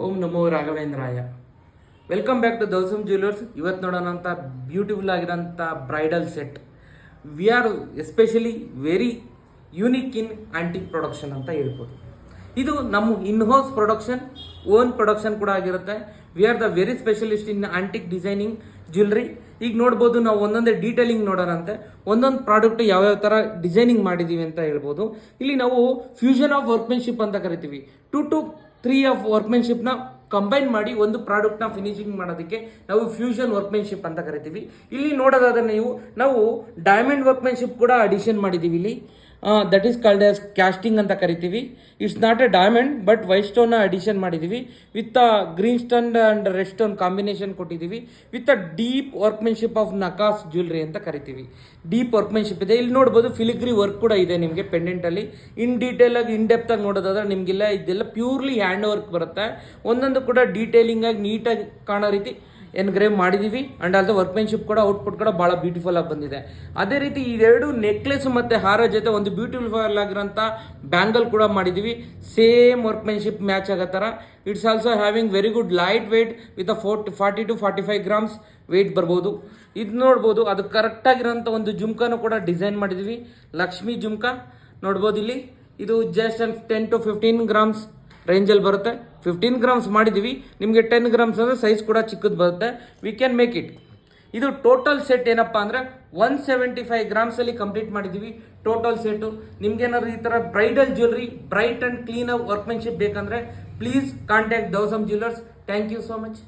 ಓಂ ನಮೋ ರಾಘವೇಂದ್ರಾಯ. Welcome back to ದೌಸಮ್ ಜ್ಯುವೆಲರ್ಸ್. ಇವತ್ತು ನೋಡೋಣಂಥ ಬ್ಯೂಟಿಫುಲ್ ಆಗಿರೋಂಥ bridal set. We are especially very unique in antique production ಅಂತ ಹೇಳ್ಬೋದು. ಇದು ನಮ್ಮ ಇನ್-ಹೌಸ್ ಪ್ರೊಡಕ್ಷನ್, ಓನ್ ಪ್ರೊಡಕ್ಷನ್ ಕೂಡ ಆಗಿರುತ್ತೆ. We are the very specialist in antique designing jewellery. ಈಗ ನೋಡ್ಬೋದು, ನಾವು ಒಂದೊಂದೇ ಡೀಟೇಲಿಂಗ್ ನೋಡೋಣಂತೆ ಒಂದೊಂದು ಪ್ರಾಡಕ್ಟ್ ಯಾವ್ಯಾವ ಥರ ಡಿಸೈನಿಂಗ್ ಮಾಡಿದ್ದೀವಿ ಅಂತ ಹೇಳ್ಬೋದು. ಇಲ್ಲಿ ನಾವು ಫ್ಯೂಷನ್ ಆಫ್ ವರ್ಕ್ಮೆನ್ಶಿಪ್ ಅಂತ ಕರಿತೀವಿ. 2 to 3 ಆಫ್ ವರ್ಕ್ಮೆನ್ಶಿಪ್ನ ಕಂಬೈನ್ ಮಾಡಿ ಒಂದು ಪ್ರಾಡಕ್ಟ್ನ ಫಿನಿಶಿಂಗ್ ಮಾಡೋದಕ್ಕೆ ನಾವು ಫ್ಯೂಷನ್ ವರ್ಕ್ಮೆನ್ಶಿಪ್ ಅಂತ ಕರಿತೀವಿ. ಇಲ್ಲಿ ನೋಡೋದಾದ್ರೆ ನಾವು ಡೈಮಂಡ್ ವರ್ಕ್ಮೆನ್ಶಿಪ್ ಕೂಡ ಅಡಿಷನ್ ಮಾಡಿದ್ದೀವಿ. ಇಲ್ಲಿ that is called as casting ಅಂತ ಕರಿತೀವಿ. It's not a diamond but white ಸ್ಟೋನ್ನ ಅಡಿಷನ್ ಮಾಡಿದ್ದೀವಿ. With green stone and red stone combination ಕೊಟ್ಟಿದ್ದೀವಿ. ವಿತ್ ಡೀಪ್ ವರ್ಕ್ಮೆನ್ಶಿಪ್ ಆಫ್ ನಕಾಸ್ ಜ್ಯುವೆಲ್ರಿ ಅಂತ ಕರಿತೀವಿ. ಡೀಪ್ ವರ್ಕ್ಮೆನ್ಶಿಪ್ ಇದೆ. ಇಲ್ಲಿ ನೋಡ್ಬೋದು ಫಿಲಿಗ್ರಿ ವರ್ಕ್ ಕೂಡ ಇದೆ ನಿಮಗೆ ಪೆಂಡೆಂಟಲ್ಲಿ. ಇನ್ ಡೀಟೇಲ್ ಆಗಿ ಇನ್ ಡೆಪ್ತ್ ಆಗಿ ನೋಡೋದಾದ್ರೆ ನಿಮಗೆಲ್ಲ ಇದೆಲ್ಲ ಪ್ಯೂರ್ಲಿ ಹ್ಯಾಂಡ್ ವರ್ಕ್ ಬರುತ್ತೆ. ಒಂದೊಂದು ಕೂಡ ಡೀಟೇಲಿಂಗ್ ಆಗಿ ನೀಟಾಗಿ ಕಾಣೋ ರೀತಿ ಎನ್ಗ್ರೇವ್ ಮಾಡಿದ್ದೀವಿ. ಅಂಡ್ ಆಲ್ಸೋ ವರ್ಕ್ಮೆನ್ಶಿಪ್ ಕೂಡ ಔಟ್ಪುಟ್ ಕೂಡ ಭಾಳ ಬ್ಯೂಟಿಫುಲ್ ಆಗಿ ಬಂದಿದೆ. ಅದೇ ರೀತಿ ಇದೆರಡು ನೆಕ್ಲೆಸ್ ಮತ್ತು ಹಾರ ಜೊತೆ ಒಂದು ಬ್ಯೂಟಿಫುಲ್ ಆಗಿರೋಂಥ ಬ್ಯಾಂಗಲ್ ಕೂಡ ಮಾಡಿದ್ದೀವಿ. ಸೇಮ್ ವರ್ಕ್ಮೆನ್ಶಿಪ್ ಮ್ಯಾಚ್ ಆಗೋ ಥರ. It's also having very good light weight with 40 to 45 grams weight ಬರ್ಬೋದು. ಇದು ನೋಡ್ಬೋದು, ಅದು ಕರೆಕ್ಟಾಗಿರೋಂಥ ಒಂದು ಜುಮ್ಕಾನು ಕೂಡ ಡಿಸೈನ್ ಮಾಡಿದ್ದೀವಿ. ಲಕ್ಷ್ಮಿ ಜುಮ್ಕಾ ನೋಡ್ಬೋದು ಇಲ್ಲಿ. ಇದು ಜಸ್ಟ್ 10 to 15 grams ರೇಂಜಲ್ಲಿ ಬರುತ್ತೆ. 15 grams ಮಾಡಿದ್ದೀವಿ. ನಿಮಗೆ 10 grams ಅಂದರೆ ಸೈಜ್ ಕೂಡ ಚಿಕ್ಕದು ಬರುತ್ತೆ. We can make it. ಇದು ಟೋಟಲ್ ಸೆಟ್ ಏನಪ್ಪ ಅಂದರೆ 175 grams ಕಂಪ್ಲೀಟ್ ಮಾಡಿದ್ದೀವಿ ಟೋಟಲ್ ಸೆಟ್ಟು. ನಿಮ್ಗೇನಾದ್ರು ಈ ಥರ bridal jewellery bright and clean workmanship ಬೇಕಂದರೆ ಪ್ಲೀಸ್ ಕಾಂಟ್ಯಾಕ್ಟ್ ದೌಸಮ್ jewellers. Thank you so much.